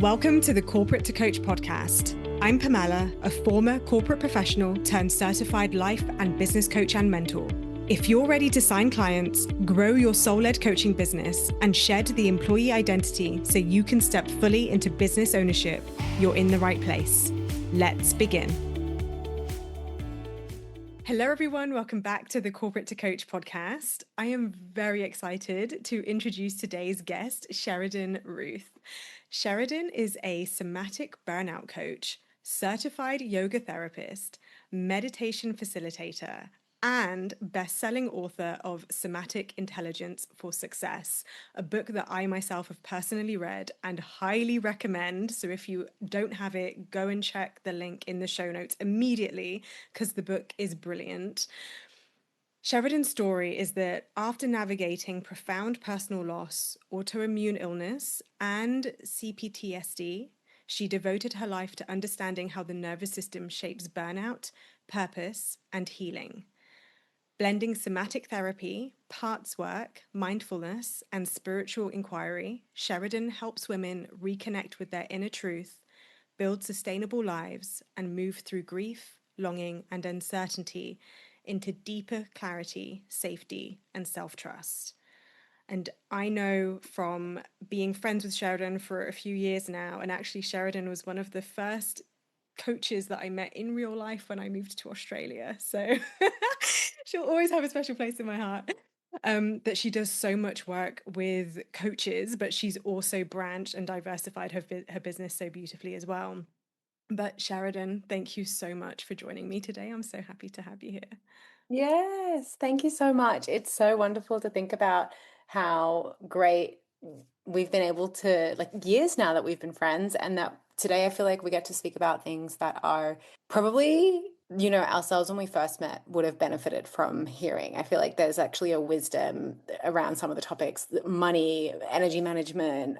Welcome to the Corporate to Coach podcast. I'm Pamela, a former corporate professional turned certified life and business coach and mentor. If you're ready to sign clients, grow your soul-led coaching business, and shed the employee identity so you can step fully into business ownership, you're in the right place. Let's begin. Hello, everyone. Welcome back to the Corporate to Coach podcast. I am very excited to introduce today's guest, Sheridan Ruth. Sheridan is a somatic burnout coach, certified yoga therapist, meditation facilitator, and best-selling author of Somatic Intelligence for Success, a book that I myself have personally read and highly recommend. So if you don't have it, go and check the link in the show notes immediately because the book is brilliant. Sheridan's story is that after navigating profound personal loss, autoimmune illness, and CPTSD, she devoted her life to understanding how the nervous system shapes burnout, purpose, and healing. Blending somatic therapy, parts work, mindfulness, and spiritual inquiry, Sheridan helps women reconnect with their inner truth, build sustainable lives, and move through grief, longing, and uncertainty into deeper clarity, safety, and self-trust. And I know from being friends with Sheridan for a few years now, and actually Sheridan was one of the first coaches that I met in real life when I moved to Australia. So she'll always have a special place in my heart. That she does so much work with coaches, but she's also branched and diversified her business so beautifully as well. But Sheridan, thank you so much for joining me today. I'm so happy to have you here. Yes, thank you so much. It's so wonderful to think about how great we've been able to, like, years now that we've been friends, and that today I feel like we get to speak about things that are probably, ourselves when we first met would have benefited from hearing. I feel like there's actually a wisdom around some of the topics, money, energy management,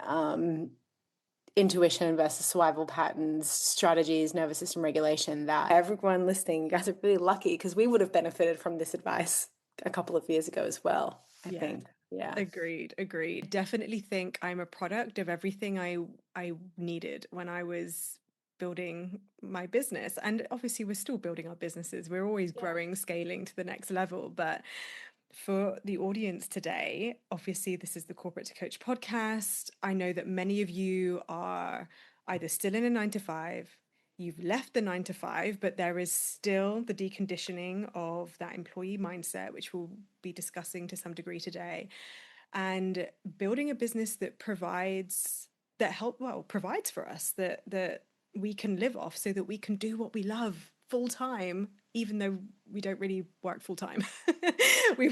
intuition versus survival patterns, strategies, nervous system regulation, that everyone listening, you guys are really lucky because we would have benefited from this advice a couple of years ago as well, I think. Yeah. Agreed. Definitely think I'm a product of everything I needed when I was building my business. And obviously we're still building our businesses. We're always growing, scaling to the next level. But for the audience today, obviously, this is the Corporate to Coach podcast. I know that many of you are either still in a 9 to 5, you've left the 9 to 5, but there is still the deconditioning of that employee mindset, which we'll be discussing to some degree today, and building a business that provides for us that we can live off so that we can do what we love full time, even though we don't really work full time. we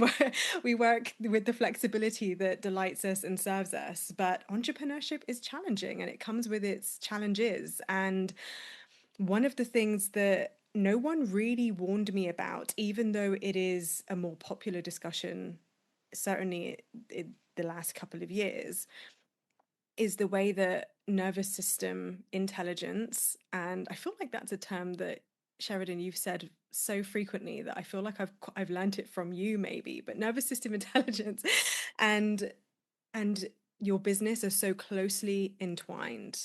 work with the flexibility that delights us and serves us. But entrepreneurship is challenging and it comes with its challenges. And one of the things that no one really warned me about, even though it is a more popular discussion, certainly in the last couple of years, is the way that nervous system intelligence, and I feel like that's a term that Sheridan, you've said so frequently that I feel like I've learned it from you maybe, but nervous system intelligence and and your business are so closely entwined.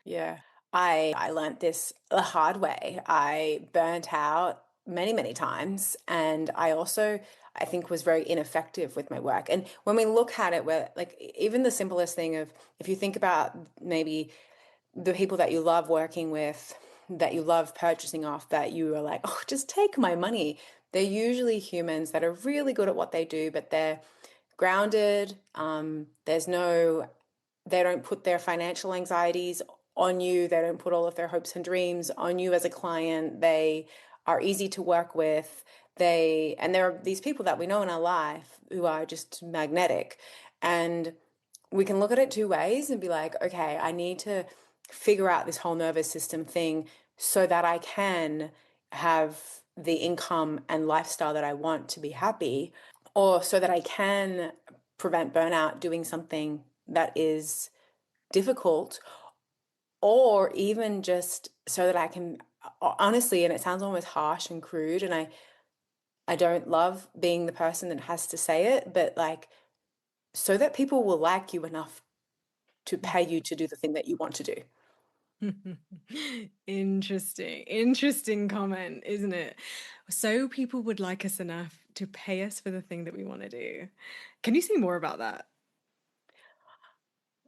Yeah. I learned this the hard way. I burnt out many, many times. And I think, was very ineffective with my work. And when we look at it, where, like, even the simplest thing of, if you think about maybe the people that you love working with, that you love purchasing off, that you are like, oh, just take my money. They're usually humans that are really good at what they do, but they're grounded. They don't put their financial anxieties on you. They don't put all of their hopes and dreams on you as a client. They are easy to work with. And there are these people that we know in our life who are just magnetic. And we can look at it two ways and be like, okay, I need to figure out this whole nervous system thing so that I can have the income and lifestyle that I want to be happy, or so that I can prevent burnout doing something that is difficult, or even just so that I can, honestly, and it sounds almost harsh and crude, and I don't love being the person that has to say it, but, like, so that people will like you enough to pay you to do the thing that you want to do. Interesting comment, isn't it? So people would like us enough to pay us for the thing that we want to do. Can you say more about that?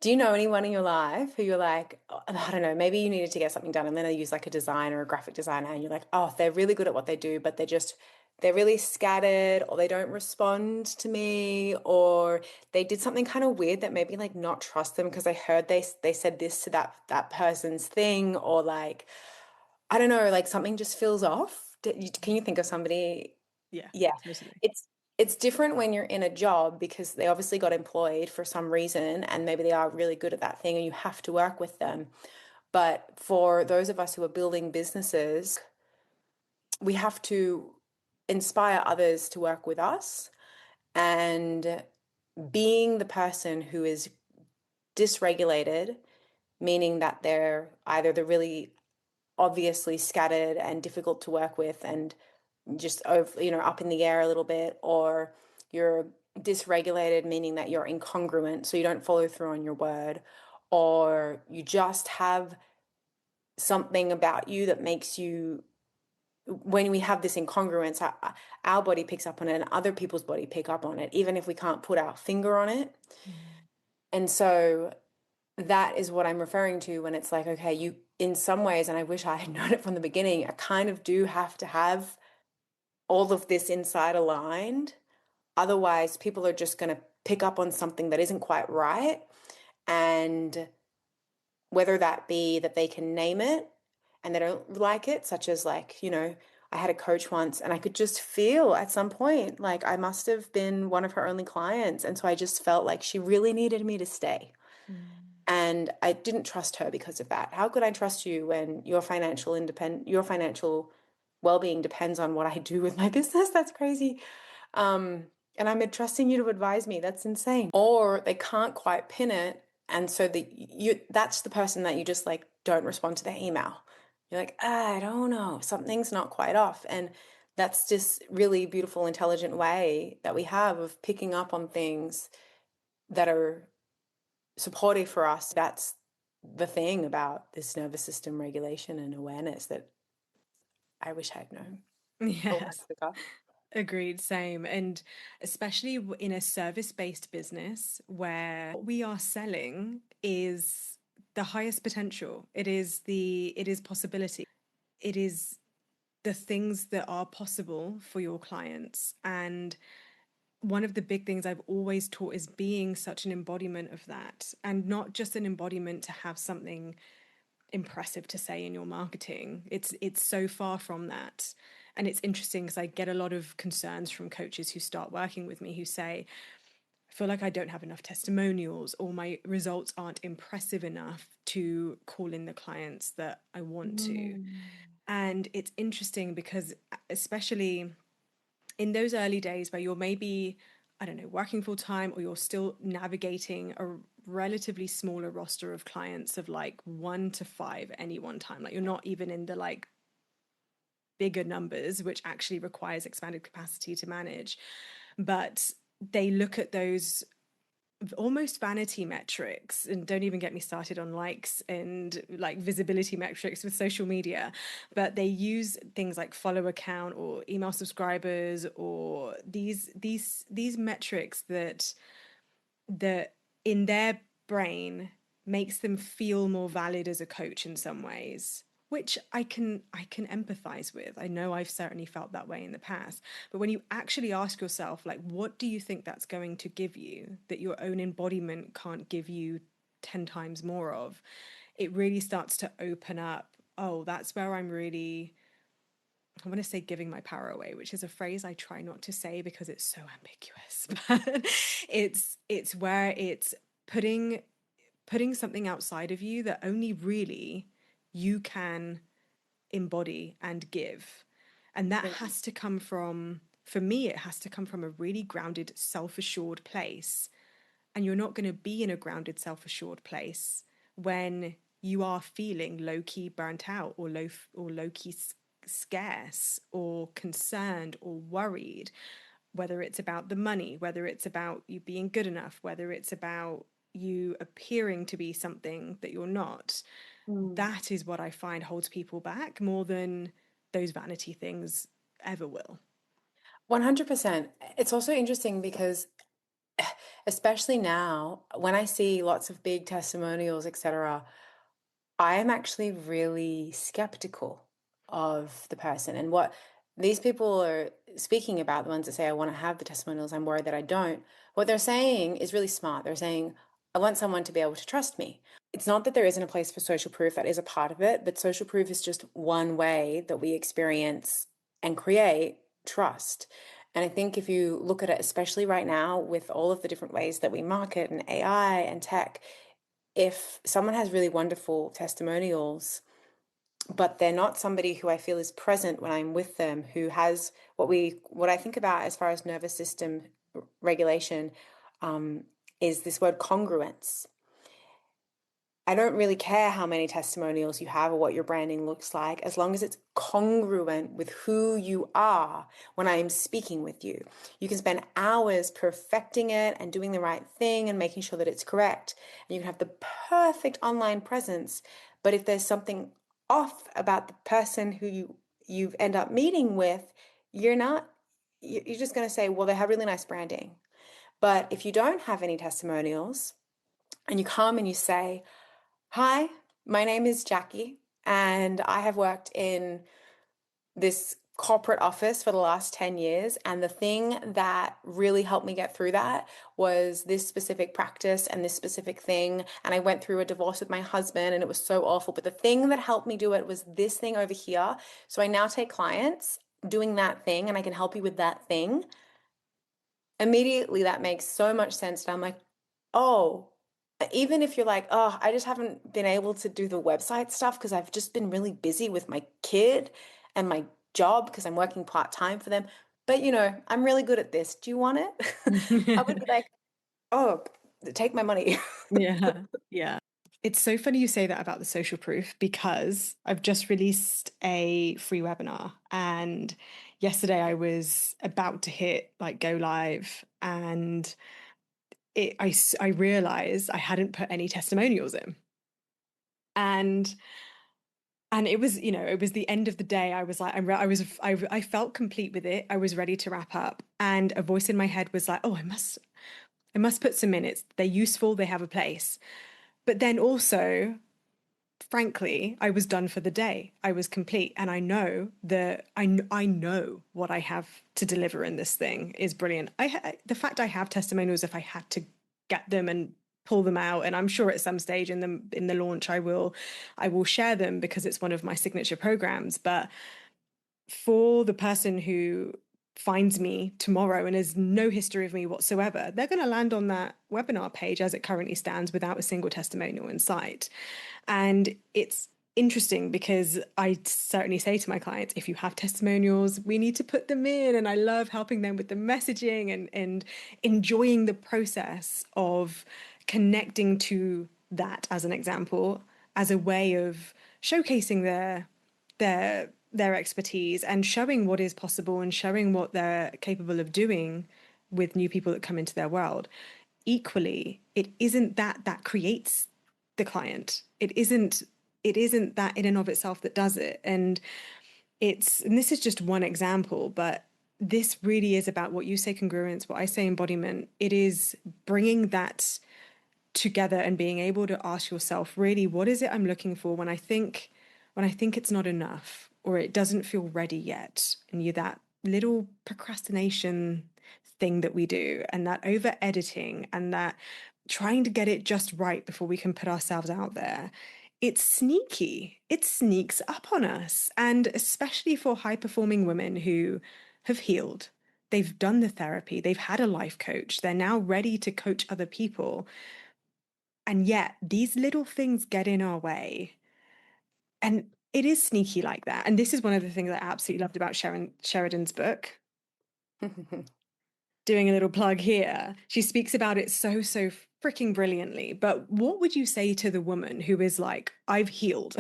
Do you know anyone in your life who you're like, oh, I don't know, maybe you needed to get something done and then they use like a designer or a graphic designer and you're like, oh, they're really good at what they do, but they're really scattered or they don't respond to me or they did something kind of weird that made me like not trust them because I heard they said this to that person's thing or like, I don't know, like something just feels off. Can you think of somebody? Yeah, Yeah, totally. it's it's different when you're in a job because they obviously got employed for some reason and maybe they are really good at that thing and you have to work with them. But for those of us who are building businesses, we have to inspire others to work with us and being the person who is dysregulated, meaning that they're either the really obviously scattered and difficult to work with and just over, up in the air a little bit, or you're dysregulated, meaning that you're incongruent, so you don't follow through on your word, or you just have something about you that makes you, when we have this incongruence, our body picks up on it and other people's body pick up on it, even if we can't put our finger on it. Mm. And so that is what I'm referring to when it's like, okay, you, in some ways, and I wish I had known it from the beginning, I kind of do have to have all of this inside aligned. Otherwise, people are just going to pick up on something that isn't quite right. And whether that be that they can name it and they don't like it, such as like, I had a coach once and I could just feel at some point like I must have been one of her only clients. And so I just felt like she really needed me to stay. Mm. And I didn't trust her because of that. How could I trust you when your financial well-being depends on what I do with my business? That's crazy. Um, and I'm trusting you to advise me. That's insane. Or they can't quite pin it, and so that's the person that you just like don't respond to their email. You're like, I don't know, something's not quite off. And that's just really beautiful, intelligent way that we have of picking up on things that are supportive for us. That's the thing about this nervous system regulation and awareness that I wish I had known a lot Yes. quicker. Agreed, same. And especially in a service-based business where what we are selling is the highest potential. It is possibility. It is the things that are possible for your clients. And one of the big things I've always taught is being such an embodiment of that, and not just an embodiment to have something impressive to say in your marketing. It's so far from that. And it's interesting because I get a lot of concerns from coaches who start working with me who say, I feel like I don't have enough testimonials or my results aren't impressive enough to call in the clients that I want to. Mm. And it's interesting because, especially in those early days where you're maybe, I don't know, working full time or you're still navigating a relatively smaller roster of clients of like 1 to 5 at any one time, like you're not even in the like bigger numbers, which actually requires expanded capacity to manage. But they look at those almost vanity metrics, and don't even get me started on likes and like visibility metrics with social media, but they use things like follower count or email subscribers or these metrics that in their brain makes them feel more valid as a coach in some ways, which I can empathize with. I know I've certainly felt that way in the past. But when you actually ask yourself, like, what do you think that's going to give you that your own embodiment can't give you 10 times more of, it really starts to open up. Oh, that's where I'm really, I want to say giving my power away, which is a phrase I try not to say because it's so ambiguous. But it's where it's putting something outside of you that only really you can embody and give. And that Yeah. has to come from, for me, it has to come from a really grounded, self assured place. And you're not going to be in a grounded, self assured place when you are feeling low key burnt out or low key scarce or concerned or worried, whether it's about the money, whether it's about you being good enough, whether it's about you appearing to be something that you're not. Mm. That is what I find holds people back more than those vanity things ever will. 100%. It's also interesting because especially now when I see lots of big testimonials, etc., I am actually really skeptical of the person and what these people are speaking about, the ones that say, I want to have the testimonials, I'm worried that I don't. What they're saying is really smart. They're saying, I want someone to be able to trust me. It's not that there isn't a place for social proof, that is a part of it, but social proof is just one way that we experience and create trust. And I think if you look at it, especially right now with all of the different ways that we market and AI and tech, if someone has really wonderful testimonials, but they're not somebody who I feel is present when I'm with them, who has what I think about as far as nervous system regulation, um, is this word congruence. I don't really care how many testimonials you have or what your branding looks like, as long as it's congruent with who you are when I'm speaking with you. You can spend hours perfecting it and doing the right thing and making sure that it's correct. And you can have the perfect online presence. But if there's something off about the person who you end up meeting with, you're not, you're just going to say, well, they have really nice branding. But if you don't have any testimonials and you come and you say, hi, my name is Jackie, and I have worked in this corporate office for the last 10 years. And the thing that really helped me get through that was this specific practice and this specific thing. And I went through a divorce with my husband, and it was so awful. But the thing that helped me do it was this thing over here. So I now take clients doing that thing, and I can help you with that thing. Immediately, that makes so much sense. And I'm like, oh, even if you're like, oh, I just haven't been able to do the website stuff because I've just been really busy with my kid and my job because I'm working part-time for them. But I'm really good at this. Do you want it? I would be like, oh, take my money. Yeah, yeah. It's so funny you say that about the social proof because I've just released a free webinar, and yesterday I was about to hit like go live, and I realized I hadn't put any testimonials in. And it was, it was the end of the day. I was like, I felt complete with it. I was ready to wrap up, and a voice in my head was like, oh, I must put some minutes. They're useful. They have a place. But then also, frankly, I was done for the day. I was complete, and I know that I know what I have to deliver in this thing is brilliant. The fact I have testimonials, if I had to get them and pull them out, and I'm sure at some stage in the launch I will share them because it's one of my signature programs. But for the person who finds me tomorrow and has no history of me whatsoever, they're going to land on that webinar page as it currently stands without a single testimonial in sight. And it's interesting because I certainly say to my clients, if you have testimonials, we need to put them in. And I love helping them with the messaging and enjoying the process of connecting to that as an example, as a way of showcasing their expertise and showing what is possible and showing what they're capable of doing with new people that come into their world. Equally, it isn't that creates the client. It isn't that in and of itself that does it. And this is just one example, but this really is about what you say congruence, what I say embodiment. It is bringing that together and being able to ask yourself, really, what is it I'm looking for when I think it's not enough or it doesn't feel ready yet? And you that little procrastination thing that we do, and that over editing, and that trying to get it just right before we can put ourselves out there. It's sneaky. It sneaks up on us. And especially for high performing women who have healed, they've done the therapy, they've had a life coach, they're now ready to coach other people. And yet these little things get in our way. And it is sneaky like that. And this is one of the things I absolutely loved about Sheridan's book. Doing a little plug here. She speaks about it so freaking brilliantly. But what would you say to the woman who is like, I've healed,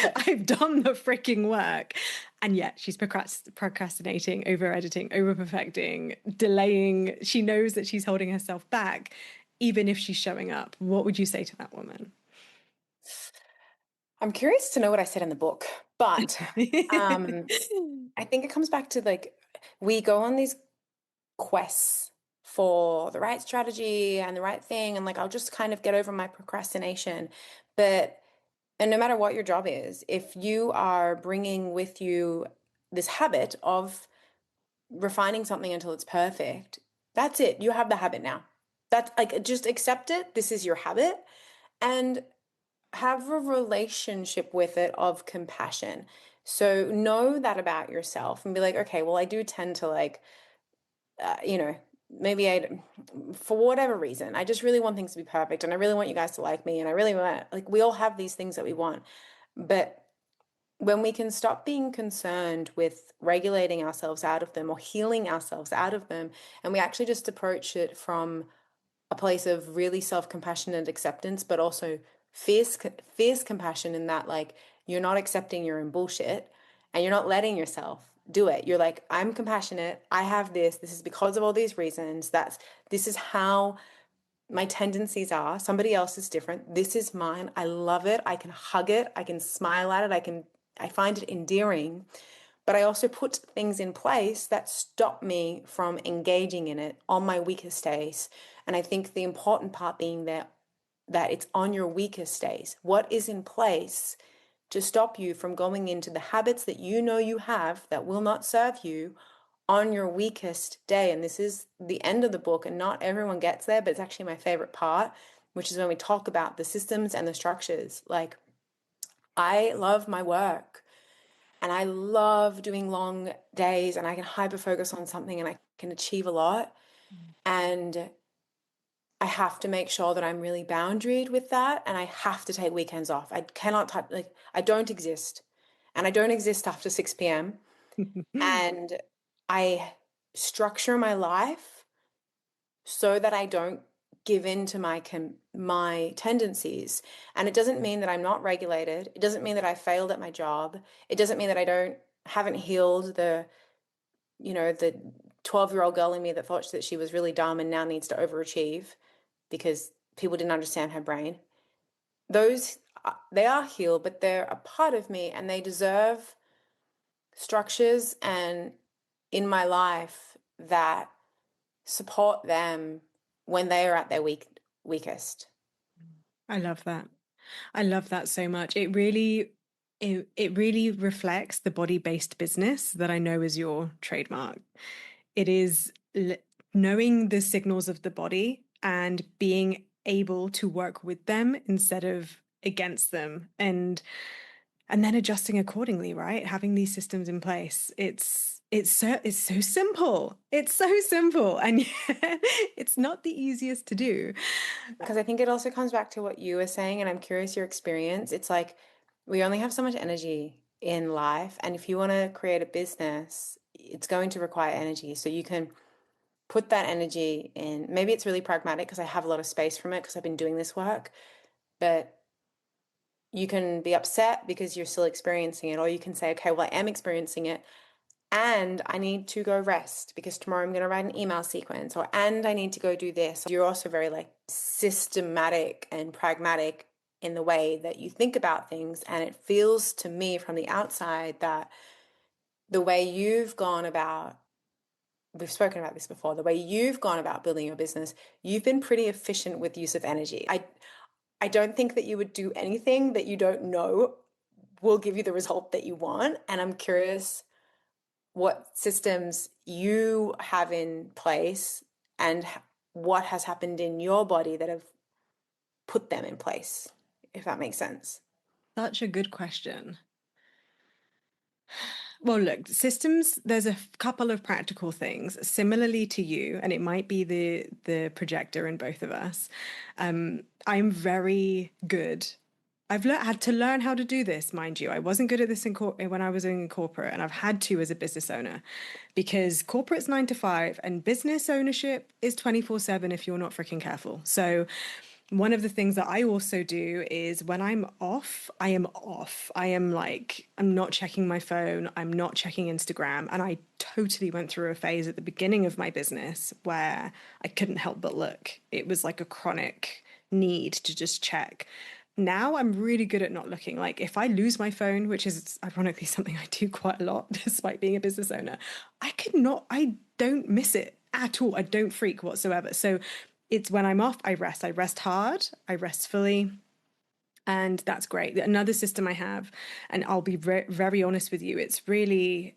Yeah. I've done the freaking work, and yet she's procrastinating, over editing, over perfecting, delaying. She knows that she's holding herself back, even if she's showing up. What would you say to that woman? I'm curious to know what I said in the book, but um, I think it comes back to like we go on these quests for the right strategy and the right thing, and like I'll just kind of get over my procrastination. But and no matter what your job is, if you are bringing with you this habit of refining something until it's perfect, that's it. You have the habit now. That's like just accept it. This is your habit. And have a relationship with it of compassion. So know that about yourself and be like, okay, well, I do tend to like, you know, maybe for whatever reason, I just really want things to be perfect and I really want you guys to like me and I really want, like, we all have these things that we want. But when we can stop being concerned with regulating ourselves out of them or healing ourselves out of them, and we actually just approach it from a place of really self-compassion and acceptance, but also fierce compassion in that like you're not accepting your own bullshit and you're not letting yourself do it. You're like, I'm compassionate. I have this. This is because of all these reasons. This is how my tendencies are. Somebody else is different. This is mine. I love it. I can hug it. I can smile at it. I find it endearing. But I also put things in place that stop me from engaging in it on my weakest days. And I think the important part being that it's on your weakest days. What is in place to stop you from going into the habits that you know you have that will not serve you on your weakest day? And this is the end of the book, and not everyone gets there, but it's actually my favorite part, which is when we talk about the systems and the structures. Like, I love my work. And I love doing long days and I can hyper focus on something and I can achieve a lot. And I have to make sure that I'm really boundaried with that. And I have to take weekends off. I cannot touch, like, I don't exist. And I don't exist after 6 p.m. And I structure my life so that I don't give in to my tendencies. And it doesn't mean that I'm not regulated. It doesn't mean that I failed at my job. It doesn't mean that I don't haven't healed the 12-year-old girl in me that thought that she was really dumb and now needs to overachieve because people didn't understand her brain. Those they are healed, but they're a part of me and they deserve structures and in my life that support them when they are at their weakest. I love that. I love that so much. It really reflects the body-based business that I know is your trademark. It is knowing the signals of the body and being able to work with them instead of against them, and then adjusting accordingly, right? Having these systems in place. It's so simple. It's so simple, and yet it's not the easiest to do. Because I think it also comes back to what you were saying, and I'm curious your experience. It's like we only have so much energy in life, and if you want to create a business, it's going to require energy. So you can put that energy in. Maybe it's really pragmatic because I have a lot of space from it because I've been doing this work, but you can be upset because you're still experiencing it, or you can say, okay, well, I am experiencing it and I need to go rest because tomorrow I'm going to write an email sequence, or and I need to go do this. You're also very like systematic and pragmatic in the way that you think about things. And it feels to me from the outside that the way you've gone about, we've spoken about this before, the way you've gone about building your business, you've been pretty efficient with use of energy. I don't think that you would do anything that you don't know will give you the result that you want. And I'm curious what systems you have in place and what has happened in your body that have put them in place, if that makes sense. Such a good question. Well, look, systems, there's a couple of practical things similarly to you, and it might be the projector in both of us. I'm very good. Had to learn how to do this, mind you. I wasn't good at this when I was in corporate, and I've had to as a business owner because corporate's 9 to 5 and business ownership is 24/7 if you're not freaking careful. So one of the things that I also do is when I'm off, I am off. I am like, I'm not checking my phone, I'm not checking Instagram. And I totally went through a phase at the beginning of my business where I couldn't help but look. It was like a chronic need to just check. Now I'm really good at not looking. Like if I lose my phone, which is ironically something I do quite a lot, despite being a business owner, I don't miss it at all. I don't freak whatsoever. So it's when I'm off, I rest. I rest hard, I rest fully. And that's great. Another system I have, and I'll be very honest with you, it's really,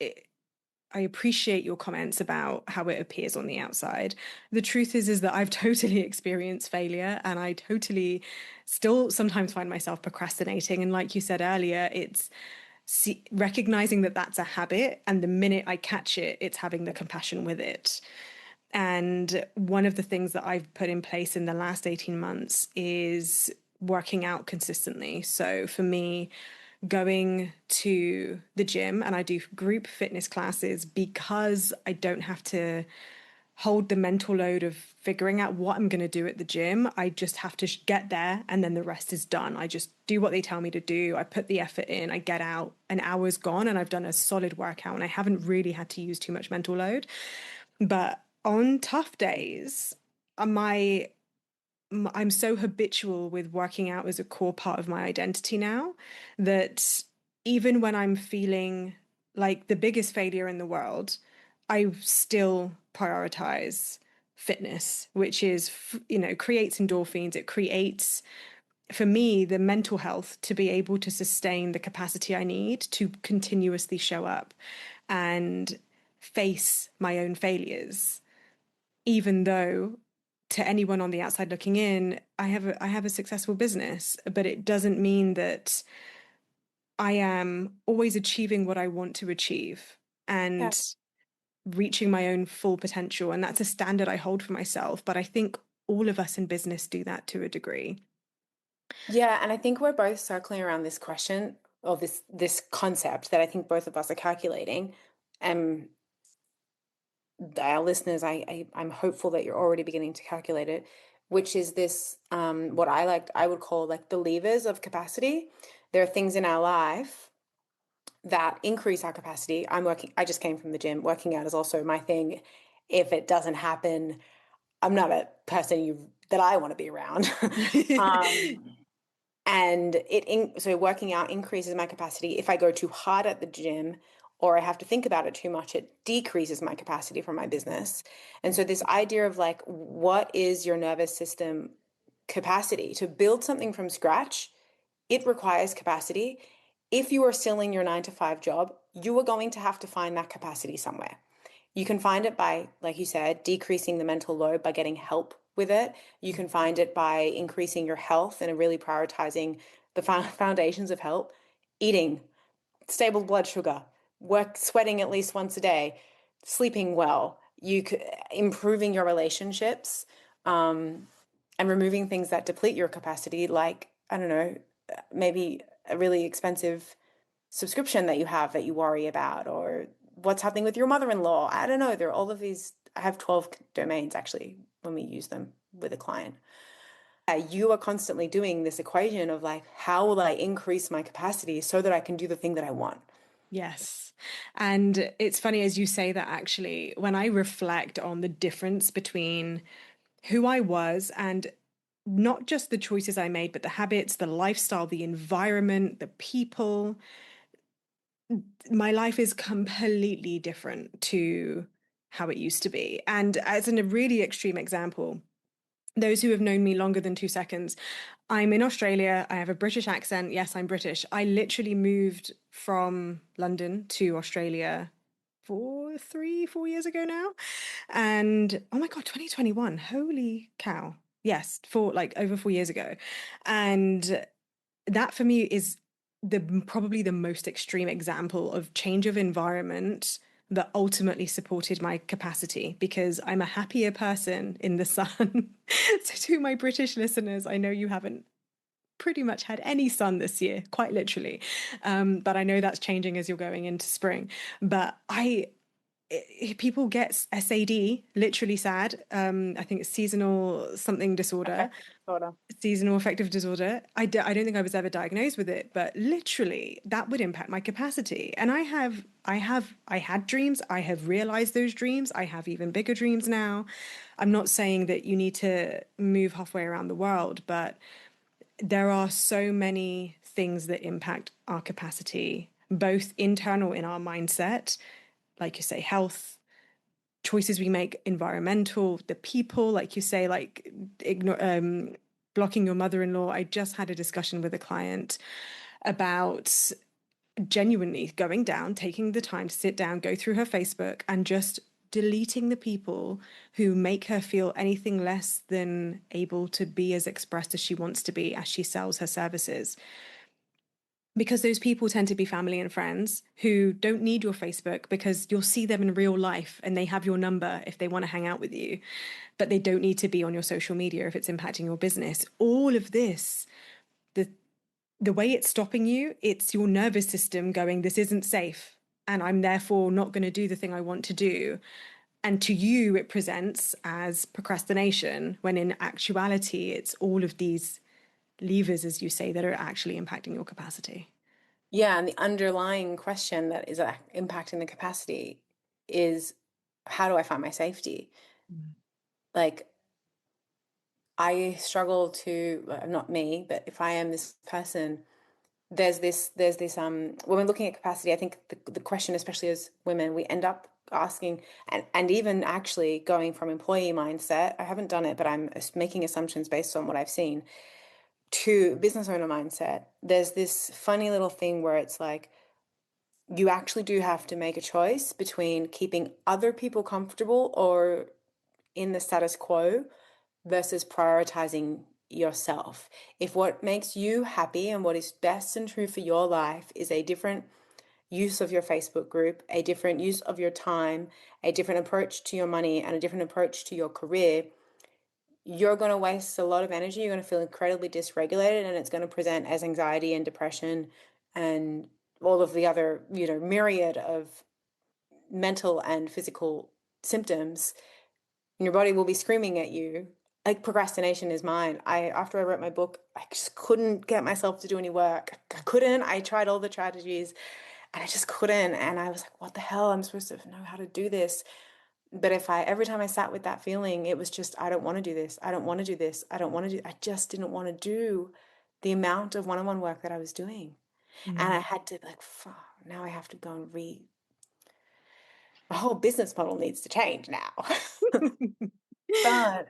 I appreciate your comments about how it appears on the outside. The truth is that I've totally experienced failure and I totally still sometimes find myself procrastinating. And like you said earlier, it's recognizing that that's a habit. And the minute I catch it, it's having the compassion with it. And one of the things that I've put in place in the last 18 months is working out consistently. So for me, going to the gym and I do group fitness classes because I don't have to hold the mental load of figuring out what I'm going to do at the gym. I just have to get there and then the rest is done. I just do what they tell me to do. I put the effort in, I get out, an hour's gone and I've done a solid workout and I haven't really had to use too much mental load. But on tough days, my I'm so habitual with working out as a core part of my identity now that even when I'm feeling like the biggest failure in the world, I still prioritize fitness, which is, creates endorphins. It creates, for me, the mental health to be able to sustain the capacity I need to continuously show up and face my own failures even though to anyone on the outside looking in, I have a successful business, but it doesn't mean that I am always achieving what I want to achieve Yeah. and reaching my own full potential. And that's a standard I hold for myself. But I think all of us in business do that to a degree. Yeah, and I think we're both circling around this question or this concept that I think both of us are calculating. Um, our listeners, I'm hopeful that you're already beginning to calculate it, which is this what I would call like the levers of capacity. There are things in our life that increase our capacity. I just came from the gym. Working out is also my thing. If it doesn't happen, I'm not a person that I want to be around. um, and so working out increases my capacity. If I go too hard at the gym or I have to think about it too much, it decreases my capacity for my business. And so this idea of like, what is your nervous system capacity to build something from scratch? It requires capacity. If you are still in your 9 to 5 job, you are going to have to find that capacity somewhere. You can find it by, like you said, decreasing the mental load by getting help with it. You can find it by increasing your health and really prioritizing the foundations of health, eating, stable blood sugar, sweating at least once a day, sleeping well, improving your relationships, and removing things that deplete your capacity, like, I don't know, maybe a really expensive subscription that you have that you worry about, or what's happening with your mother-in-law. I don't know. There are all of these. I have 12 domains actually when we use them with a client. You are constantly doing this equation of like, how will I increase my capacity so that I can do the thing that I want? Yes. And it's funny as you say that actually, when I reflect on the difference between who I was and not just the choices I made, but the habits, the lifestyle, the environment, the people, my life is completely different to how it used to be. And as in a really extreme example, those who have known me longer than 2 seconds, I'm in Australia. I have a British accent. Yes, I'm British. I literally moved from London to Australia 4 years ago now. And oh my God, 2021. Holy cow. Yes, for like over 4 years ago. And that for me is the probably the most extreme example of change of environment that ultimately supported my capacity because I'm a happier person in the sun. So to my British listeners, I know you haven't pretty much had any sun this year, quite literally. But I know that's changing as you're going into spring. But people get SAD, literally sad. I think it's seasonal something disorder, Affective disorder. seasonal affective disorder. I don't think I was ever diagnosed with it, but literally that would impact my capacity. And I had dreams. I have realized those dreams. I have even bigger dreams now. I'm not saying that you need to move halfway around the world, but there are so many things that impact our capacity, both internal in our mindset, like you say, health, choices we make, environmental, the people, like you say, like blocking your mother-in-law. I just had a discussion with a client about genuinely going down, taking the time to sit down, go through her Facebook, and just deleting the people who make her feel anything less than able to be as expressed as she wants to be as she sells her services. Because those people tend to be family and friends who don't need your Facebook because you'll see them in real life and they have your number if they want to hang out with you, but they don't need to be on your social media if it's impacting your business. All of this, the the way it's stopping you, it's your nervous system going, this isn't safe. And I'm therefore not going to do the thing I want to do. And to you, it presents as procrastination, when in actuality, it's all of these levers, as you say, that are actually impacting your capacity. Yeah, and the underlying question that is impacting the capacity is, how do I find my safety? Mm. Like, I struggle to, not me, but if I am this person, when we're looking at capacity, I think the question, especially as women, we end up asking, and even actually going from employee mindset, I haven't done it, but I'm making assumptions based on what I've seen, to business owner mindset. There's this funny little thing where it's like, you actually do have to make a choice between keeping other people comfortable or in the status quo versus prioritizing yourself. If what makes you happy and what is best and true for your life is a different use of your Facebook group, a different use of your time, a different approach to your money, and a different approach to your career, you're going to waste a lot of energy. You're going to feel incredibly dysregulated, and it's going to present as anxiety and depression and all of the other, myriad of mental and physical symptoms. And your body will be screaming at you. Like, procrastination is mine. After I wrote my book, I just couldn't get myself to do any work. I couldn't. I tried all the strategies and I just couldn't. And I was like, what the hell? I'm supposed to know how to do this. But every time I sat with that feeling, it was just, I don't want to do this. I don't want to do this. I don't want to do, I just didn't want to do the amount of one-on-one work that I was doing. And I Mm. had to, like, fuck, now I have to go and read. My whole business model needs to change now. But,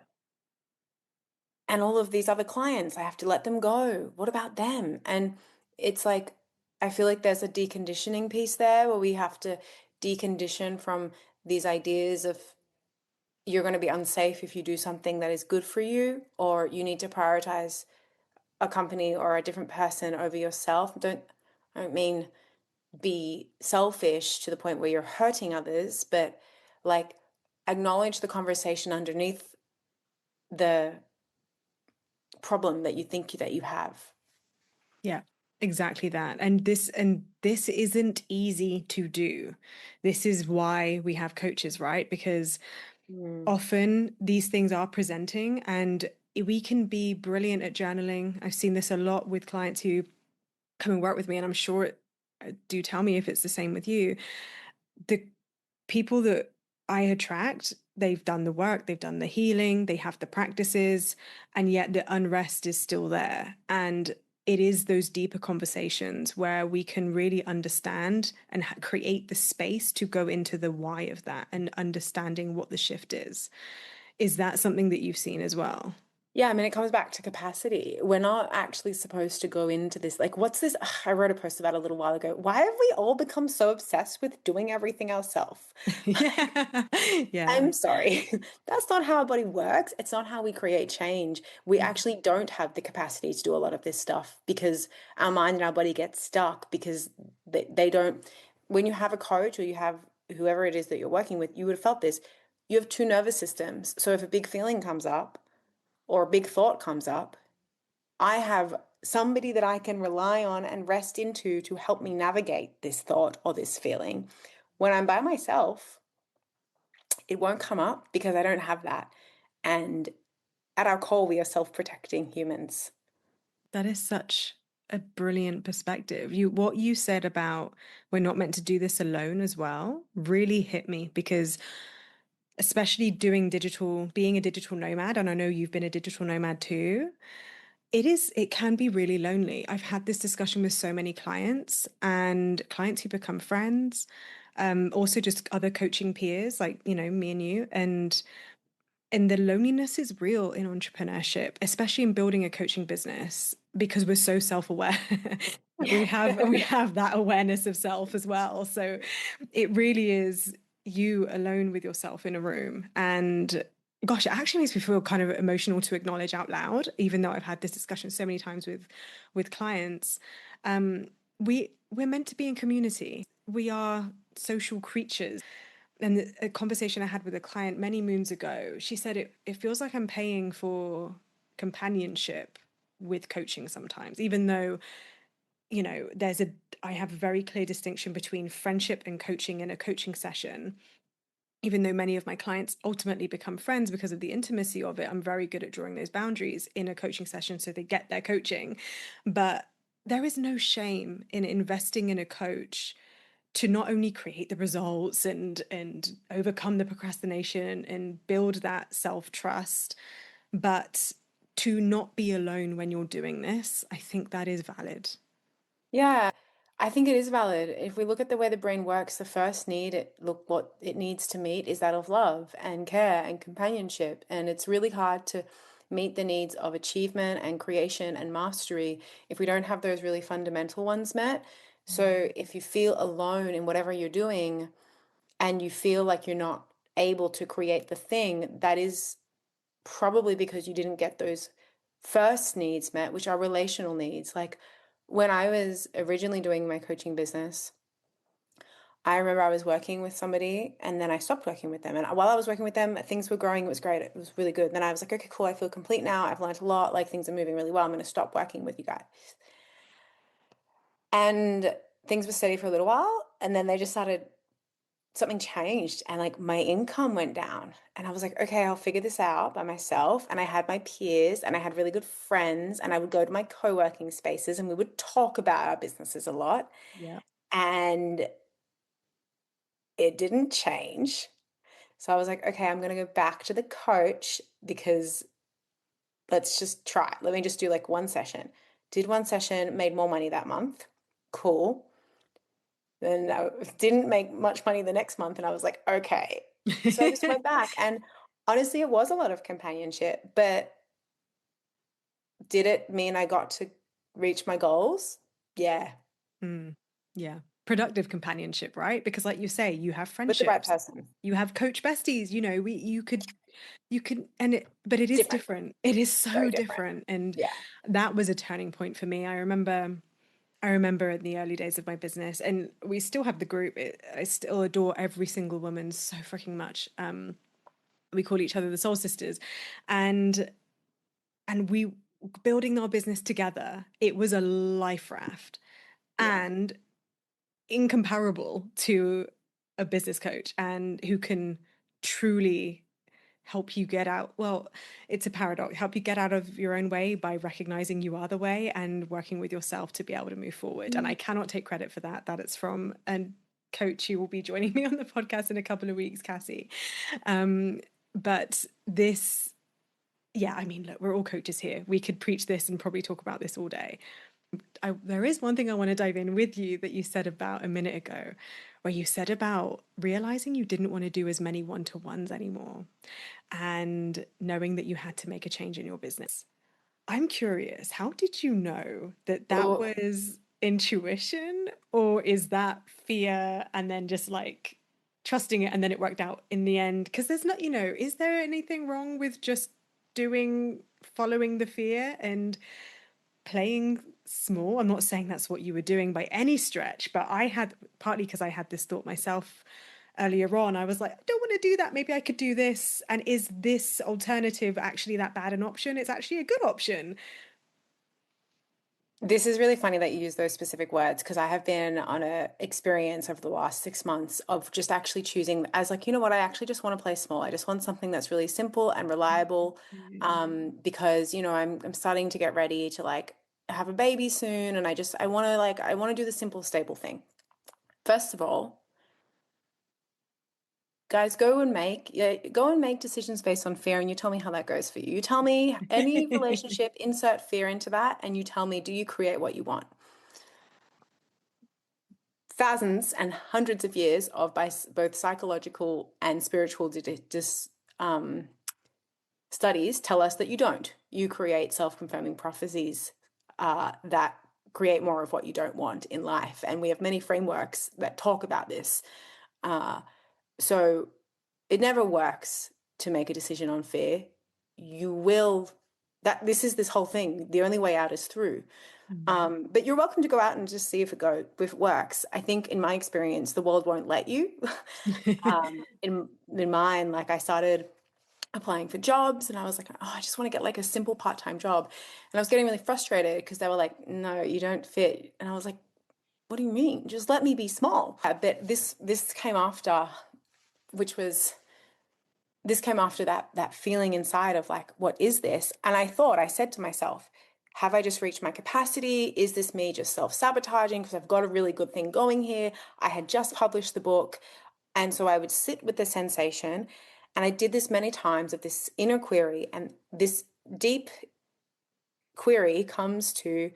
and all of these other clients, I have to let them go. What about them? And it's like, I feel like there's a deconditioning piece there where we have to decondition from these ideas of, you're going to be unsafe if you do something that is good for you, or you need to prioritize a company or a different person over yourself. I don't mean be selfish to the point where you're hurting others, but like, acknowledge the conversation underneath the problem that you think that you have. Yeah, exactly that. And this isn't easy to do. This is why we have coaches, right? Because Mm. often these things are presenting and we can be brilliant at journaling. I've seen this a lot with clients who come and work with me, and I'm sure do tell me if it's the same with you. The people that I attract, they've done the work, they've done the healing, they have the practices, and yet the unrest is still there. And it is those deeper conversations where we can really understand and create the space to go into the why of that and understanding what the shift is. Is that something that you've seen as well? Yeah, I mean, it comes back to capacity. We're not actually supposed to go into this. Like, what's this? I wrote a post about it a little while ago. Why have we all become so obsessed with doing everything ourselves? Yeah. Yeah. I'm sorry. That's not how our body works. It's not how we create change. We Mm. actually don't have the capacity to do a lot of this stuff because our mind and our body get stuck because they don't. When you have a coach or you have whoever it is that you're working with, you would have felt this. You have two nervous systems. So if a big feeling comes up or a big thought comes up, I have somebody that I can rely on and rest into to help me navigate this thought or this feeling. When I'm by myself, it won't come up because I don't have that. And at our core, we are self-protecting humans. That is such a brilliant perspective. What you said about we're not meant to do this alone as well really hit me because especially doing digital, being a digital nomad, and I know you've been a digital nomad too, it can be really lonely. I've had this discussion with so many clients and clients who become friends, also just other coaching peers like, me and you. And the loneliness is real in entrepreneurship, especially in building a coaching business, because we're so self-aware. We have that awareness of self as well. So it really is you alone with yourself in a room. And gosh, it actually makes me feel kind of emotional to acknowledge out loud, even though I've had this discussion so many times with clients. Um, we're meant to be in community. We are social creatures. And a conversation I had with a client many moons ago, she said it feels like I'm paying for companionship with coaching sometimes, even though, there's a I have a very clear distinction between friendship and coaching in a coaching session. Even though many of my clients ultimately become friends because of the intimacy of it, I'm very good at drawing those boundaries in a coaching session so they get their coaching. But there is no shame in investing in a coach to not only create the results and overcome the procrastination and build that self-trust, but to not be alone when you're doing this. I think that is valid. Yeah, I think it is valid. If we look at the way the brain works, the first need, look what it needs to meet is that of love and care and companionship. And it's really hard to meet the needs of achievement and creation and mastery if we don't have those really fundamental ones met. So if you feel alone in whatever you're doing and you feel like you're not able to create the thing, that is probably because you didn't get those first needs met, which are relational needs. Like when I was originally doing my coaching business, I remember I was working with somebody and then I stopped working with them. And while I was working with them, things were growing. It was great. It was really good. Then I was like, okay, cool. I feel complete now. I've learned a lot. Like things are moving really well. I'm going to stop working with you guys. And things were steady for a little while. And then they just started something changed and like my income went down and I was like, okay, I'll figure this out by myself. And I had my peers and I had really good friends and I would go to my co-working spaces and we would talk about our businesses a lot. Yeah. And it didn't change. So I was like, okay, I'm going to go back to the coach because let's just try. Let me just do like one session. Did one session, made more money that month. Cool. Then I didn't make much money the next month, and I was like, okay. So I just went back, and honestly, it was a lot of companionship, but did it mean I got to reach my goals? Yeah, Mm, yeah. Productive companionship, right? Because like you say, you have with the right friendships, person. you have coach besties, you could, and but it is Different, different. It is very so different. different. And Yeah. that was a turning point for me. I remember in the early days of my business, and we still have the group. I still adore every single woman so freaking much. We call each other the Soul Sisters, and we building our business together. It was a life raft, Yeah. and incomparable to a business coach, and who can truly help you get out. Well, it's a paradox. Help you get out of your own way by recognizing you are the way and working with yourself to be able to move forward. And I cannot take credit for that. That it's from a coach who will be joining me on the podcast in a couple of weeks, Cassie. But this, yeah, I mean, look, we're all coaches here. We could preach this and probably talk about this all day. There is one thing I want to dive in with you that you said about a minute ago, where you said about realizing you didn't want to do as many one-to-ones anymore and knowing that you had to make a change in your business. I'm curious, how did you know that that Well, was intuition, or is that fear and then just like trusting it and then it worked out in the end? Because there's not, is there anything wrong with just following the fear and playing small? I'm not saying that's what you were doing by any stretch, but I had, partly because I had this thought myself earlier on, I was like, I don't want to do that. Maybe I could do this. And is this alternative actually that bad an option? It's actually a good option. this is really funny that you use those specific words because I have been on a experience over the last 6 months of just actually choosing as like, you know what, I actually just want to play small. I just want something that's really simple and reliable. Because, I'm starting to get ready to like have a baby soon and I want to do the simple, stable thing. First of all, Guys, go and make decisions based on fear, and you tell me how that goes for you. You tell me any relationship, insert fear into that, and you tell me, do you create what you want? Thousands and hundreds of years of both psychological and spiritual studies tell us that you don't. You create self-confirming prophecies that create more of what you don't want in life. And we have many frameworks that talk about this. So it never works to make a decision on fear. You will, that this is this whole thing. The only way out is through. But you're welcome to go out and just see if it works. I think in my experience, the world won't let you. In mine, like I started applying for jobs and I was like, oh, I just want to get like a simple part-time job. And I was getting really frustrated because they were like, no, you don't fit. And I was like, what do you mean? Just let me be small. But this came after, which was this came after that feeling inside of like, what is this? And I said to myself, have I just reached my capacity? Is this me just self-sabotaging because I've got a really good thing going here? I had just published the book. And so I would sit with the sensation. And I did this many times of this inner query. And this deep query comes to,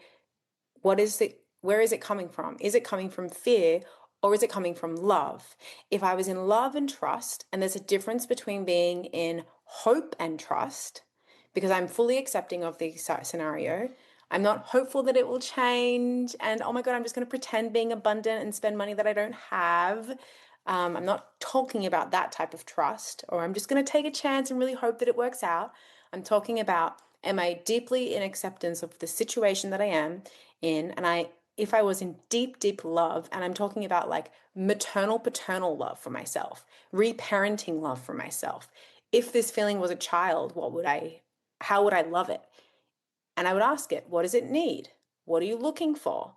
what is it? Where is it coming from? Is it coming from fear or is it coming from love? If I was in love and trust, and there's a difference between being in hope and trust, because I'm fully accepting of the scenario. I'm not hopeful that it will change. And oh my God, I'm just going to pretend being abundant and spend money that I don't have. I'm not talking about that type of trust, or I'm just going to take a chance and really hope that it works out. I'm talking about, am I deeply in acceptance of the situation that I am in? And if I was in deep, deep love, and I'm talking about like maternal, paternal love for myself, reparenting love for myself. If this feeling was a child, how would I love it? And I would ask it, what does it need? What are you looking for?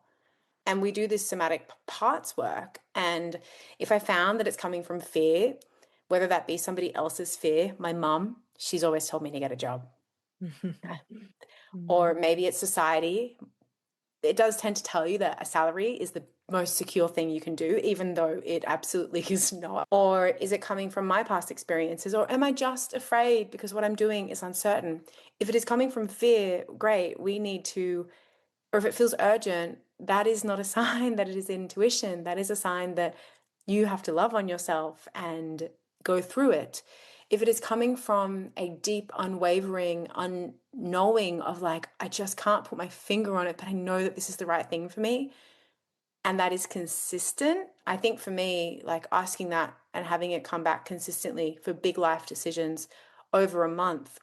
And we do this somatic parts work. And if I found that it's coming from fear, whether that be somebody else's fear, my mum, she's always told me to get a job. Or maybe it's society. It does tend to tell you that a salary is the most secure thing you can do, even though it absolutely is not. Or is it coming from my past experiences? Or am I just afraid because what I'm doing is uncertain? If it is coming from fear, great, we need to, or if it feels urgent, that is not a sign that it is intuition. That is a sign that you have to love on yourself and go through it. If it is coming from a deep, unwavering, unknowing of like, I just can't put my finger on it, but I know that this is the right thing for me, and that is consistent. I think for me, like asking that and having it come back consistently for big life decisions over a month,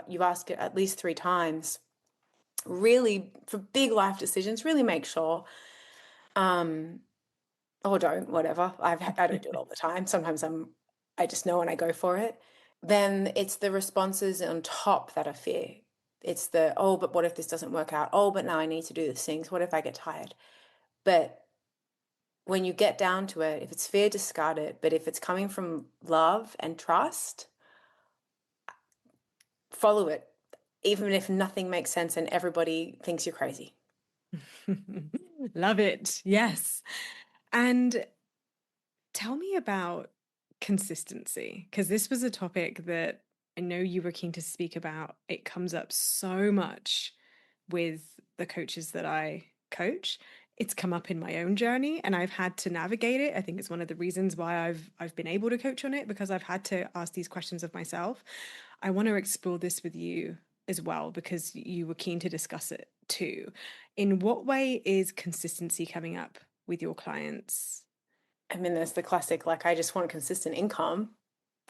you've asked it at least 3 times, really for big life decisions, really make sure, or don't, whatever. I don't do it all the time. Sometimes I just know and I go for it. Then it's the responses on top that are fear. It's the, oh, but what if this doesn't work out? Oh, but now I need to do these things. What if I get tired? But when you get down to it, if it's fear, discard it. But if it's coming from love and trust, follow it, even if nothing makes sense and everybody thinks you're crazy. Love it. Yes. And tell me about consistency, because this was a topic that I know you were keen to speak about. It comes up so much with the coaches that I coach. It's come up in my own journey and I've had to navigate it. I think it's one of the reasons why I've been able to coach on it, because I've had to ask these questions of myself. I want to explore this with you as well because you were keen to discuss it too. In what way is consistency coming up with your clients? I mean, there's the classic, like, I just want consistent income.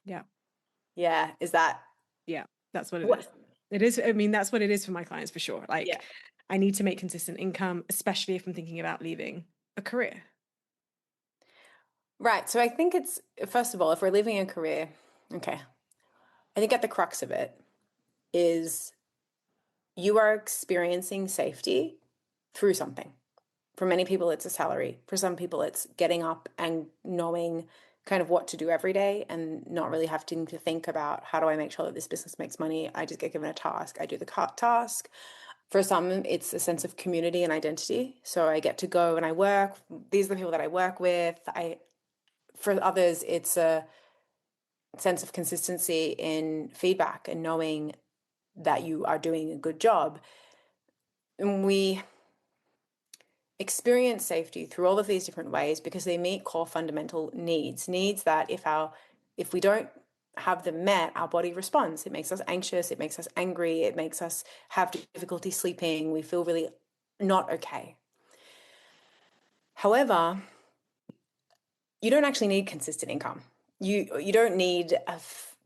Yeah. Yeah. Is that Yeah, that's what it what? is. It is. I mean, that's what it is for my clients for sure. Yeah. Like, I need to make consistent income, especially if I'm thinking about leaving a career. Right. So I think it's, first of all, if we're leaving a career, okay, I think at the crux of it is you are experiencing safety through something. For many people, it's a salary. For some people, it's getting up and knowing kind of what to do every day and not really having to think about how do I make sure that this business makes money. I just get given a task. I do the task. For some, it's a sense of community and identity. So I get to go and I work. These are the people that I work with. For others, it's sense of consistency in feedback and knowing that you are doing a good job. And we experience safety through all of these different ways because they meet core fundamental needs that if we don't have them met, our body responds. It makes us anxious, it makes us angry, it makes us have difficulty sleeping, we feel really not okay. However, you don't actually need consistent income. You don't need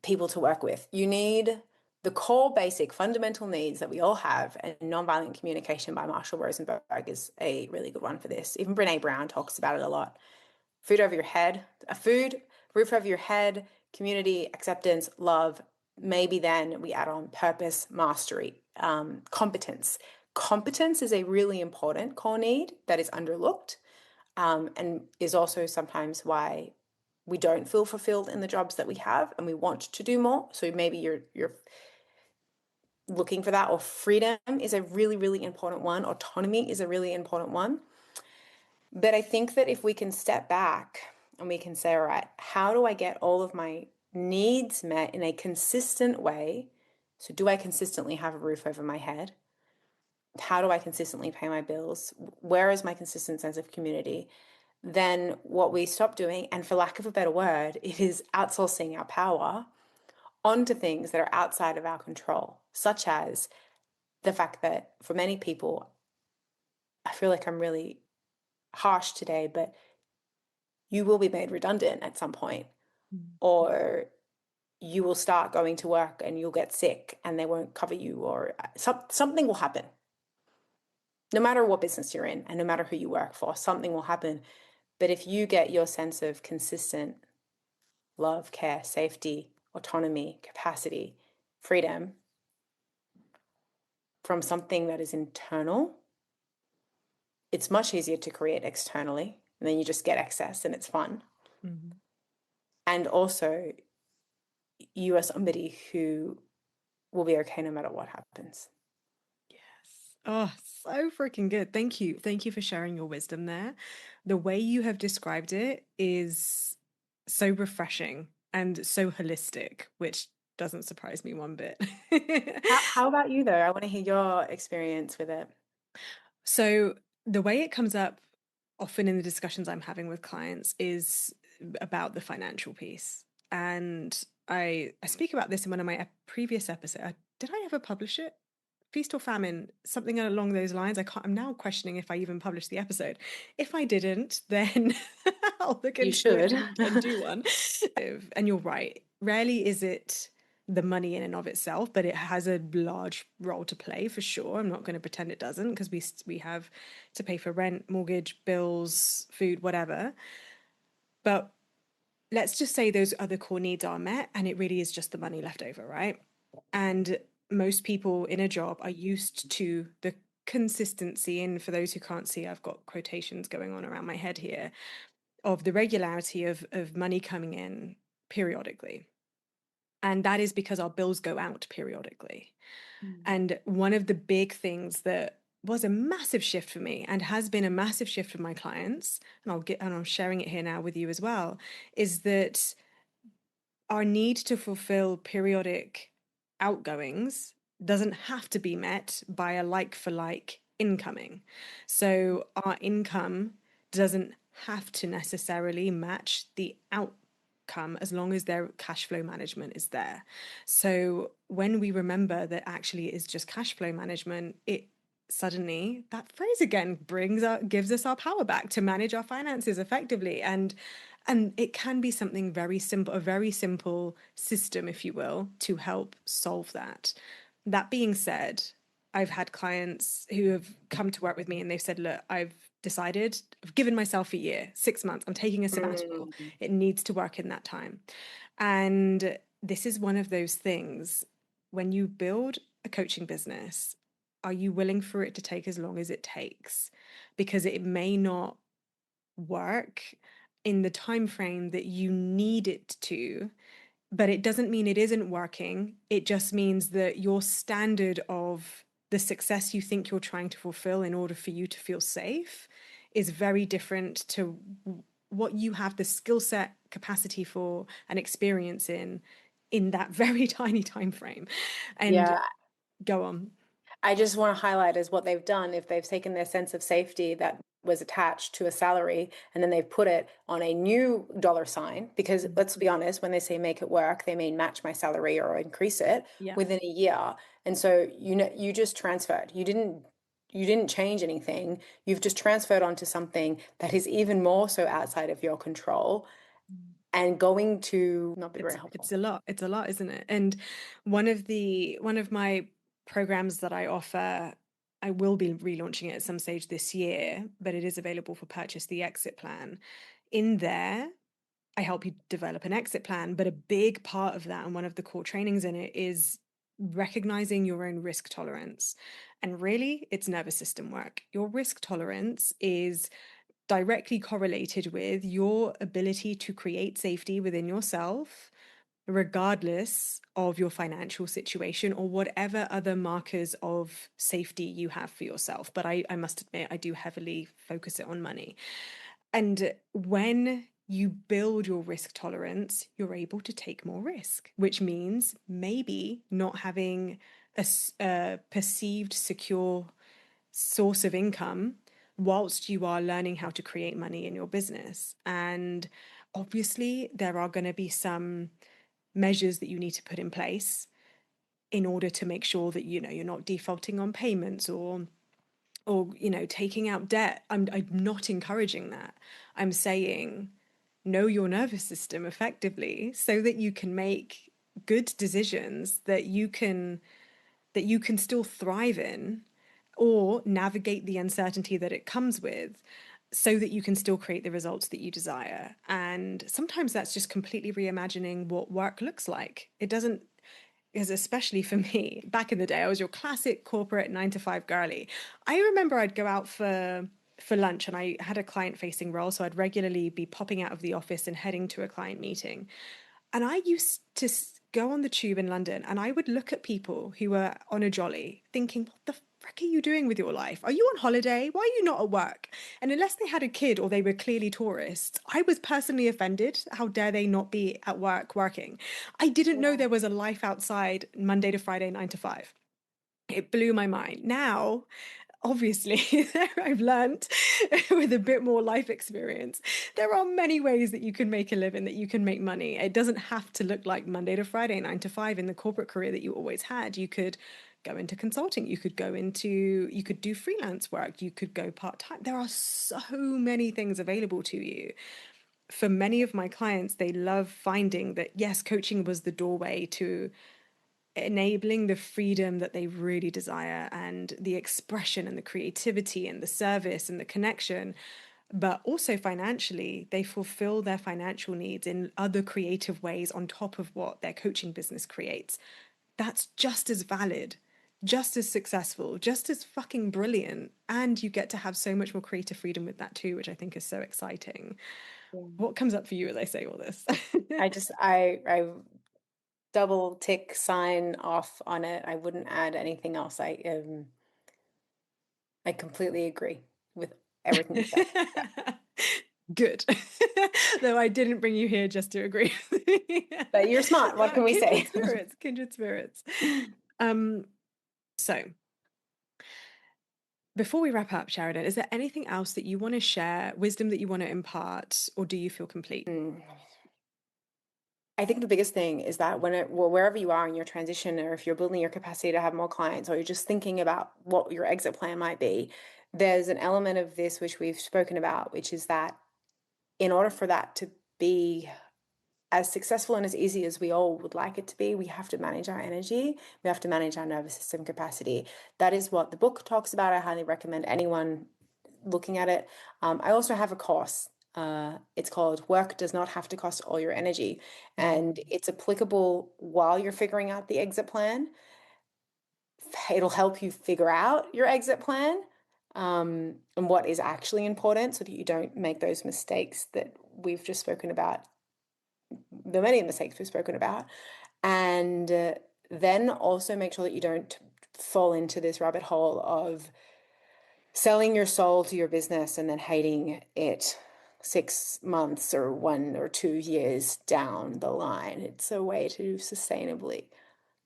people to work with. You need the core basic fundamental needs that we all have, and nonviolent communication by Marshall Rosenberg is a really good one for this. Even Brene Brown talks about it a lot. Food over your head, roof over your head, community, acceptance, love. Maybe then we add on purpose, mastery, competence. Competence is a really important core need that is underlooked, and is also sometimes why we don't feel fulfilled in the jobs that we have and we want to do more. So maybe you're looking for that, or freedom is a really, really important one. Autonomy is a really important one. But I think that if we can step back and we can say, all right, how do I get all of my needs met in a consistent way? So do I consistently have a roof over my head? How do I consistently pay my bills? Where is my consistent sense of community? Then what we stop doing, and for lack of a better word, it is outsourcing our power onto things that are outside of our control, such as the fact that for many people, I feel like I'm really harsh today, but you will be made redundant at some point, or you will start going to work and you'll get sick and they won't cover you, or something will happen. No matter what business you're in and no matter who you work for, something will happen. But if you get your sense of consistent love, care, safety, autonomy, capacity, freedom from something that is internal, it's much easier to create externally. And then you just get excess and it's fun. Mm-hmm. And also, you are somebody who will be okay no matter what happens. Yes. Oh, so freaking good. Thank you. Thank you for sharing your wisdom there. The way you have described it is so refreshing and so holistic, which doesn't surprise me one bit. How about you, though? I want to hear your experience with it. So, the way it comes up often in the discussions I'm having with clients is about the financial piece. And I speak about this in one of my previous episodes. Did I ever publish it? Feast or famine, something along those lines. I'm now questioning if I even published the episode. If I didn't, then I'll look You into it should. and do one. And you're right. Rarely is it the money in and of itself, but it has a large role to play for sure. I'm not going to pretend it doesn't, because we have to pay for rent, mortgage, bills, food, whatever. But let's just say those other core needs are met and it really is just the money left over, right? And most people in a job are used to the consistency, and for those who can't see, I've got quotations going on around my head here, of the regularity of money coming in periodically. And that is because our bills go out periodically. And one of the big things that was a massive shift for me and has been a massive shift for my clients, and I'm sharing it here now with you as well, is that our need to fulfill periodic outgoings doesn't have to be met by a like for like incoming. So our income doesn't have to necessarily match the outcome as long as their cash flow management is there. So when we remember that actually it is just cash flow management, it suddenly, that phrase again, gives us our power back to manage our finances effectively. And it can be something very simple, a very simple system, if you will, to help solve that. That being said, I've had clients who have come to work with me and they've said, look, I've given myself a year, 6 months, I'm taking a sabbatical. It needs to work in that time. And this is one of those things, when you build a coaching business, are you willing for it to take as long as it takes? Because it may not work in the time frame that you need it to, but it doesn't mean it isn't working. It just means that your standard of the success you think you're trying to fulfill in order for you to feel safe is very different to what you have the skill set, capacity for, and experience in that very tiny time frame. And Yeah, go on. I just want to highlight is what they've done. If they've taken their sense of safety that was attached to a salary and then they've put it on a new dollar sign, because let's be honest, when they say make it work, they mean match my salary or increase it Yeah. within a year. And so you know you just transferred. You didn't change anything. You've just transferred onto something that is even more so outside of your control and going to not be very It's helpful. a lot. It's a lot, isn't it? And one of my programs that I offer, I will be relaunching it at some stage this year, but it is available for purchase, the exit plan. In there, I help you develop an exit plan, but a big part of that and one of the core trainings in it is recognizing your own risk tolerance. And really, it's nervous system work. Your risk tolerance is directly correlated with your ability to create safety within yourself, regardless of your financial situation or whatever other markers of safety you have for yourself. But I must admit, I do heavily focus it on money. And when you build your risk tolerance, you're able to take more risk, which means maybe not having a perceived secure source of income whilst you are learning how to create money in your business. And obviously, there are going to be some measures that you need to put in place in order to make sure that you're not defaulting on payments or taking out debt. I'm not encouraging that. I'm saying know your nervous system effectively so that you can make good decisions that you can still thrive in or navigate the uncertainty that it comes with so that you can still create the results that you desire. And sometimes that's just completely reimagining what work looks like. It doesn't, because especially for me, back in the day, I was your classic corporate 9 to 5 girly. I remember I'd go out for lunch and I had a client facing role, so I'd regularly be popping out of the office and heading to a client meeting. And I used to go on the tube in London and I would look at people who were on a jolly thinking, what the frick are you doing with your life? Are you on holiday? Why are you not at work? And unless they had a kid or they were clearly tourists, I was personally offended. How dare they not be at work working? I didn't know Yeah. there was a life outside Monday to Friday, 9 to 5. It blew my mind. Now, obviously, I've learned with a bit more life experience, there are many ways that you can make a living, that you can make money. It doesn't have to look like Monday to Friday, 9 to 5 in the corporate career that you always had. You could go into consulting, you could do freelance work, you could go part time. There are so many things available to you. For many of my clients, they love finding that, yes, coaching was the doorway to enabling the freedom that they really desire and the expression and the creativity and the service and the connection. But also financially, they fulfill their financial needs in other creative ways on top of what their coaching business creates. That's just as valid, just as successful, just as fucking brilliant. And you get to have so much more creative freedom with that too, which I think is so exciting. Yeah. What comes up for you as I say all this? I double tick sign off on it. I wouldn't add anything else. I completely agree with everything you said. Yeah. Good. Though I didn't bring you here just to agree with me. But you're smart. What can we Kindred say? spirits, kindred spirits. Um, so before we wrap up, Sheridan, is there anything else that you want to share, wisdom that you want to impart, or do you feel complete? Mm. I think the biggest thing is that wherever you are in your transition, or if you're building your capacity to have more clients, or you're just thinking about what your exit plan might be, there's an element of this which we've spoken about, which is that in order for that to be as successful and as easy as we all would like it to be, we have to manage our energy. We have to manage our nervous system capacity. That is what the book talks about. I highly recommend anyone looking at it. I also have a course. It's called Work Does Not Have to Cost All Your Energy. And it's applicable while you're figuring out the exit plan. It'll help you figure out your exit plan, and what is actually important so that you don't make those mistakes that we've just spoken about, the many mistakes we've spoken about. And then also make sure that you don't fall into this rabbit hole of selling your soul to your business and then hating it 6 months or 1 or 2 years down the line. It's a way to sustainably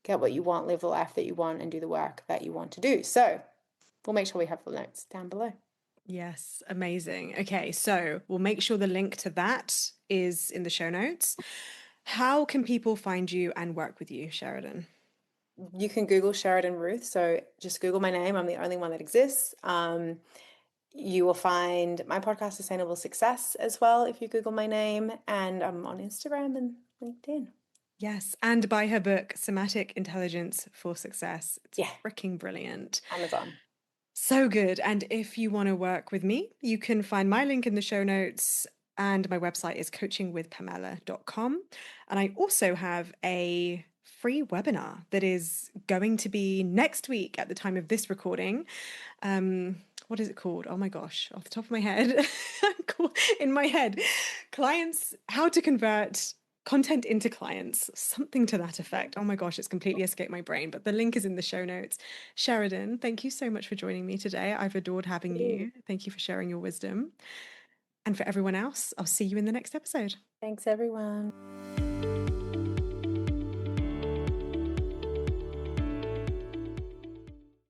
get what you want, live the life that you want, and do the work that you want to do. So we'll make sure we have the notes down below. Yes, amazing. Okay, so we'll make sure the link to that is in the show notes. How can people find you and work with you, Sheridan? You can Google Sheridan Ruth. So just Google my name. I'm the only one that exists. You will find my podcast, Sustainable Success, as well if you Google my name. And I'm on Instagram and LinkedIn. Yes, and buy her book, Somatic Intelligence for Success. It's Yeah, freaking brilliant. Amazon. So good. And if you want to work with me, you can find my link in the show notes. And my website is coachingwithpamela.com. And I also have a free webinar that is going to be next week at the time of this recording. What is it called? Oh my gosh, off the top of my head, in my head, clients, how to convert content into clients, something to that effect. Oh my gosh, it's completely escaped my brain, but the link is in the show notes. Sheridan, thank you so much for joining me today. I've adored having you. Thank you for sharing your wisdom. And for everyone else, I'll see you in the next episode. Thanks, everyone.